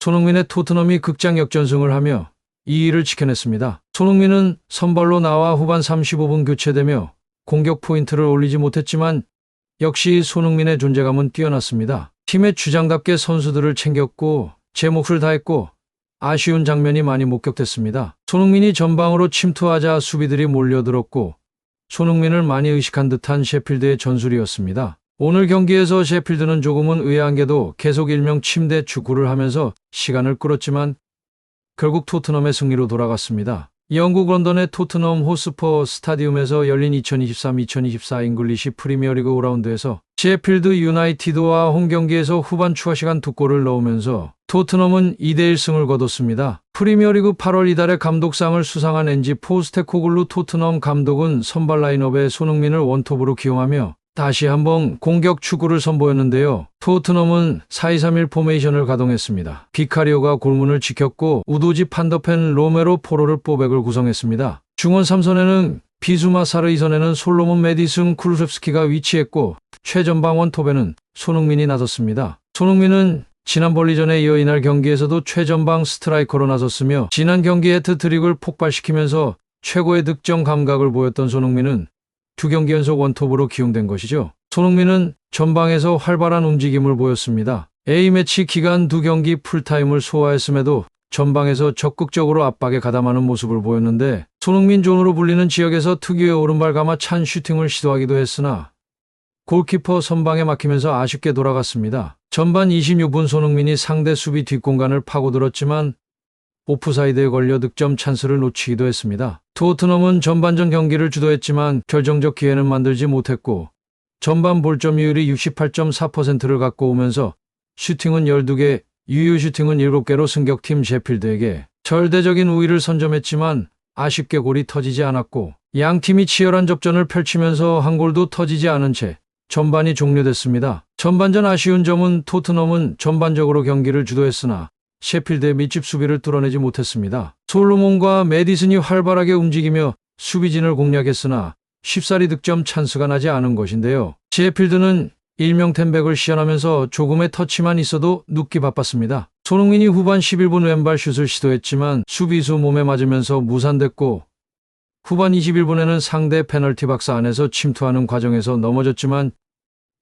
손흥민의 토트넘이 극장 역전승을 하며 2위를 지켜냈습니다. 손흥민은 선발로 나와 후반 35분 교체되며 공격 포인트를 올리지 못했지만 역시 손흥민의 존재감은 뛰어났습니다. 팀의 주장답게 선수들을 챙겼고 제 몫을 다했고 아쉬운 장면이 많이 목격됐습니다. 손흥민이 전방으로 침투하자 수비들이 몰려들었고 손흥민을 많이 의식한 듯한 셰필드의 전술이었습니다. 오늘 경기에서 셰필드는 조금은 의아한 게도 계속 일명 침대 축구를 하면서 시간을 끌었지만 결국 토트넘의 승리로 돌아갔습니다. 영국 런던의 토트넘 호스퍼 스타디움에서 열린 2023-2024 잉글리시 프리미어리그 5라운드에서 셰필드 유나이티드와 홈경기에서 후반 추가시간 2골을 넣으면서 토트넘은 2대1 승을 거뒀습니다. 프리미어리그 8월 이달에 감독상을 수상한 엔지 포스테코글루 토트넘 감독은 선발 라인업에 손흥민을 원톱으로 기용하며 다시 한번 공격 축구를 선보였는데요. 토트넘은 4-2-3-1 포메이션을 가동했습니다. 비카리오가 골문을 지켰고 우도지 판더펜 로메로 포로를 뽀백을 구성했습니다. 중원 3선에는 비수마 사르 2선에는 솔로몬 메디슨 쿠루셉스키가 위치했고 최전방 원톱에는 손흥민이 나섰습니다. 손흥민은 지난 벌리전에 이어 이날 경기에서도 최전방 스트라이커로 나섰으며 지난 경기 해트트릭을 폭발시키면서 최고의 득점 감각을 보였던 손흥민은 2경기 연속 원톱으로 기용된 것이죠. 손흥민은 전방에서 활발한 움직임을 보였습니다. A매치 기간 2경기 풀타임을 소화했음에도 전방에서 적극적으로 압박에 가담하는 모습을 보였는데 손흥민 존으로 불리는 지역에서 특유의 오른발 감아 찬 슈팅을 시도하기도 했으나 골키퍼 선방에 막히면서 아쉽게 돌아갔습니다. 전반 26분 손흥민이 상대 수비 뒷공간을 파고들었지만 오프사이드에 걸려 득점 찬스를 놓치기도 했습니다. 토트넘은 전반전 경기를 주도했지만 결정적 기회는 만들지 못했고 전반 볼점유율이 68.4%를 갖고 오면서 슈팅은 12개, 유효 슈팅은 7개로 승격팀 셰필드에게 절대적인 우위를 선점했지만 아쉽게 골이 터지지 않았고 양팀이 치열한 접전을 펼치면서 한 골도 터지지 않은 채 전반이 종료됐습니다. 전반전 아쉬운 점은 토트넘은 전반적으로 경기를 주도했으나 셰필드의 밑집 수비를 뚫어내지 못했습니다. 솔로몬과 메디슨이 활발하게 움직이며 수비진을 공략했으나 쉽사리 득점 찬스가 나지 않은 것인데요. 셰필드는 일명 템백을 시연하면서 조금의 터치만 있어도 눕기 바빴습니다. 손흥민이 후반 11분 왼발 슛을 시도했지만 수비수 몸에 맞으면서 무산됐고 후반 21분에는 상대 페널티 박스 안에서 침투하는 과정에서 넘어졌지만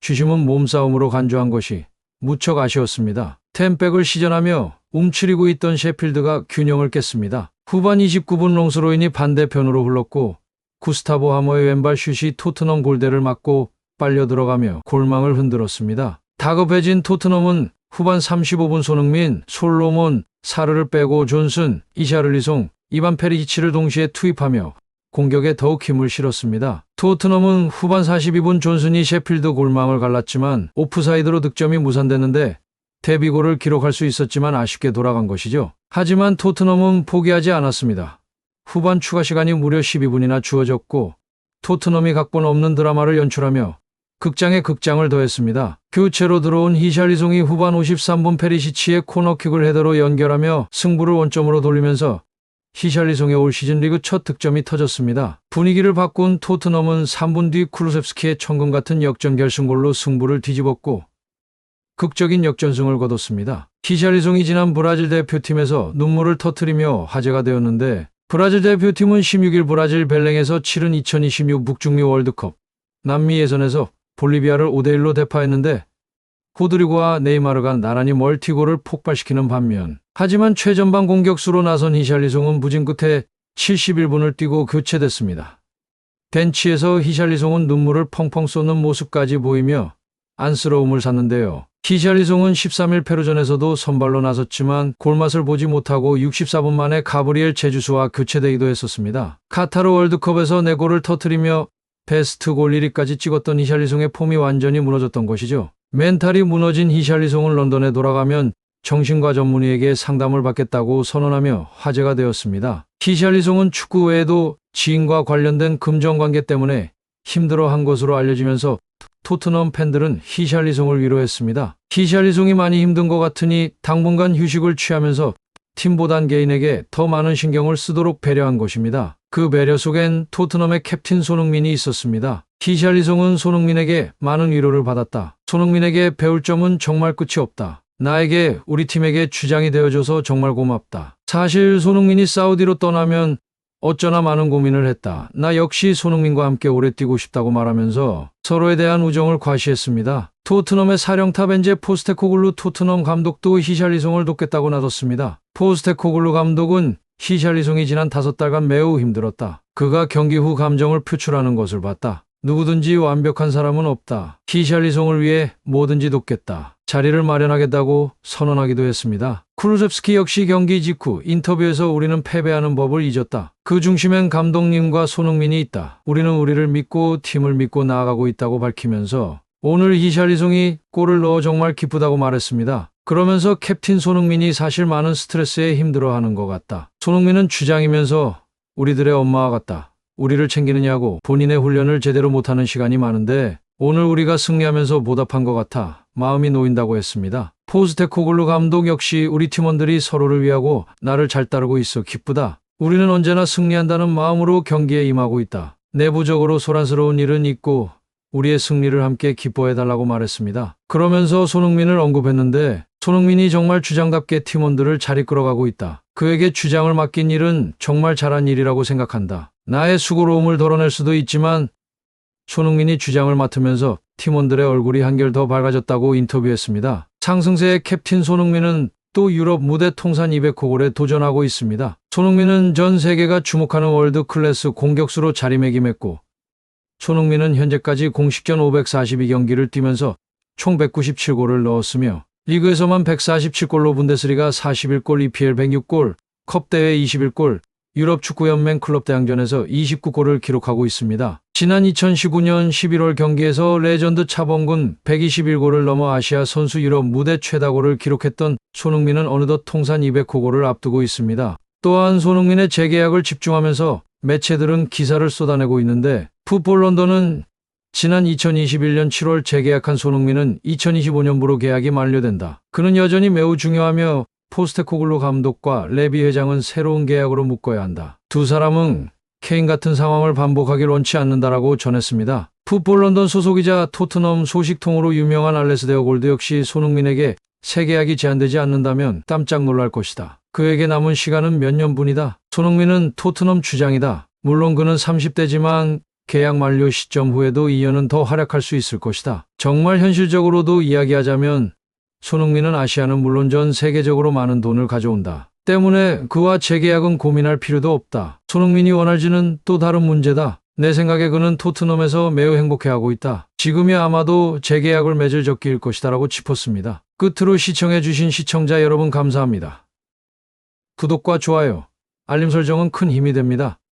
주심은 몸싸움으로 간주한 것이 무척 아쉬웠습니다. 템백을 시전하며 움츠리고 있던 셰필드가 균형을 깼습니다. 후반 29분 롱스로인이 반대편으로 흘렀고 구스타보 하머의 왼발 슛이 토트넘 골대를 맞고 빨려 들어가며 골망을 흔들었습니다. 다급해진 토트넘은 후반 35분 손흥민, 솔로몬, 사르를 빼고 존슨, 이샤를리송, 이반 페리시치를 동시에 투입하며 공격에 더욱 힘을 실었습니다. 토트넘은 후반 42분 존슨이 셰필드 골망을 갈랐지만 오프사이드로 득점이 무산됐는데 데뷔골을 기록할 수 있었지만 아쉽게 돌아간 것이죠. 하지만 토트넘은 포기하지 않았습니다. 후반 추가 시간이 무려 12분이나 주어졌고 토트넘이 각본 없는 드라마를 연출하며 극장에 극장을 더했습니다. 교체로 들어온 히샬리송이 후반 53분 페리시치의 코너킥을 헤더로 연결하며 승부를 원점으로 돌리면서 히샬리송의 올 시즌 리그 첫 득점이 터졌습니다. 분위기를 바꾼 토트넘은 3분 뒤 쿠루셉스키의 천금 같은 역전 결승골로 승부를 뒤집었고 극적인 역전승을 거뒀습니다. 히샬리송이 지난 브라질 대표팀에서 눈물을 터뜨리며 화제가 되었는데 브라질 대표팀은 16일 브라질 벨랭에서 치른 2026 북중미 월드컵 남미 예선에서 볼리비아를 5대1로 대파했는데 호드리고와 네이마르가 나란히 멀티골을 폭발시키는 반면 하지만 최전방 공격수로 나선 히샬리송은 부진 끝에 71분을 뛰고 교체됐습니다. 벤치에서 히샬리송은 눈물을 펑펑 쏟는 모습까지 보이며 안쓰러움을 샀는데요. 히샬리송은 13일 페루전에서도 선발로 나섰지만 골맛을 보지 못하고 64분 만에 가브리엘 제주스와 교체되기도 했었습니다. 카타르 월드컵에서 4골을 터뜨리며 베스트 골 1위까지 찍었던 히샬리송의 폼이 완전히 무너졌던 것이죠. 멘탈이 무너진 히샬리송은 런던에 돌아가면 정신과 전문의에게 상담을 받겠다고 선언하며 화제가 되었습니다. 히샬리송은 축구 외에도 지인과 관련된 금전관계 때문에 힘들어한 것으로 알려지면서 토트넘 팬들은 히샬리송을 위로했습니다. 히샬리송이 많이 힘든 것 같으니 당분간 휴식을 취하면서 팀보단 개인에게 더 많은 신경을 쓰도록 배려한 것입니다. 그 배려 속엔 토트넘의 캡틴 손흥민이 있었습니다. 히샬리송은 손흥민에게 많은 위로를 받았다. 손흥민에게 배울 점은 정말 끝이 없다. 나에게 우리 팀에게 주장이 되어줘서 정말 고맙다. 사실 손흥민이 사우디로 떠나면 어쩌나 많은 고민을 했다. 나 역시 손흥민과 함께 오래 뛰고 싶다고 말하면서 서로에 대한 우정을 과시했습니다. 토트넘의 사령탑 엔제 포스테코글루 토트넘 감독도 히샬리송을 돕겠다고 나섰습니다. 포스테코글루 감독은 히샬리송이 지난 5달간 매우 힘들었다. 그가 경기 후 감정을 표출하는 것을 봤다. 누구든지 완벽한 사람은 없다. 히샬리송을 위해 뭐든지 돕겠다. 자리를 마련하겠다고 선언하기도 했습니다. 쿠루셉스키 역시 경기 직후 인터뷰에서 우리는 패배하는 법을 잊었다. 그 중심엔 감독님과 손흥민이 있다. 우리는 우리를 믿고 팀을 믿고 나아가고 있다고 밝히면서 오늘 히샬리송이 골을 넣어 정말 기쁘다고 말했습니다. 그러면서 캡틴 손흥민이 사실 많은 스트레스에 힘들어하는 것 같다. 손흥민은 주장이면서 우리들의 엄마와 같다. 우리를 챙기느냐고 본인의 훈련을 제대로 못하는 시간이 많은데 오늘 우리가 승리하면서 보답한 것 같아 마음이 놓인다고 했습니다. 포스테코글루 감독 역시 우리 팀원들이 서로를 위하고 나를 잘 따르고 있어 기쁘다. 우리는 언제나 승리한다는 마음으로 경기에 임하고 있다. 내부적으로 소란스러운 일은 있고 우리의 승리를 함께 기뻐해달라고 말했습니다. 그러면서 손흥민을 언급했는데 손흥민이 정말 주장답게 팀원들을 잘 이끌어가고 있다. 그에게 주장을 맡긴 일은 정말 잘한 일이라고 생각한다. 나의 수고로움을 덜어낼 수도 있지만 손흥민이 주장을 맡으면서 팀원들의 얼굴이 한결 더 밝아졌다고 인터뷰했습니다. 상승세의 캡틴 손흥민은 또 유럽 무대 통산 200호골에 도전하고 있습니다. 손흥민은 전 세계가 주목하는 월드 클래스 공격수로 자리매김했고 손흥민은 현재까지 공식전 542경기를 뛰면서 총 197골을 넣었으며 리그에서만 147골로 분데스리가 41골, EPL 106골, 컵대회 21골, 유럽 축구연맹 클럽 대항전에서 29골을 기록하고 있습니다. 지난 2019년 11월 경기에서 레전드 차범근 121골을 넘어 아시아 선수 유럽 무대 최다골을 기록했던 손흥민은 어느덧 통산 200호골을 앞두고 있습니다. 또한 손흥민의 재계약을 집중하면서 매체들은 기사를 쏟아내고 있는데 풋볼 런던은 지난 2021년 7월 재계약한 손흥민은 2025년부로 계약이 만료된다. 그는 여전히 매우 중요하며 포스테코글루 감독과 레비 회장은 새로운 계약으로 묶어야 한다. 두 사람은 케인 같은 상황을 반복하길 원치 않는다라고 전했습니다. 풋볼 런던 소속이자 토트넘 소식통으로 유명한 알레스데어 골드 역시 손흥민에게 새 계약이 제한되지 않는다면 깜짝 놀랄 것이다. 그에게 남은 시간은 몇 년뿐이다. 손흥민은 토트넘 주장이다. 물론 그는 30대지만 계약 만료 시점 후에도 2년은 더 활약할 수 있을 것이다. 정말 현실적으로도 이야기하자면 손흥민은 아시아는 물론 전 세계적으로 많은 돈을 가져온다. 때문에 그와 재계약은 고민할 필요도 없다. 손흥민이 원할지는 또 다른 문제다. 내 생각에 그는 토트넘에서 매우 행복해하고 있다. 지금이 아마도 재계약을 맺을 적기일 것이다라고 짚었습니다. 끝으로 시청해주신 시청자 여러분 감사합니다. 구독과 좋아요, 알림 설정은 큰 힘이 됩니다.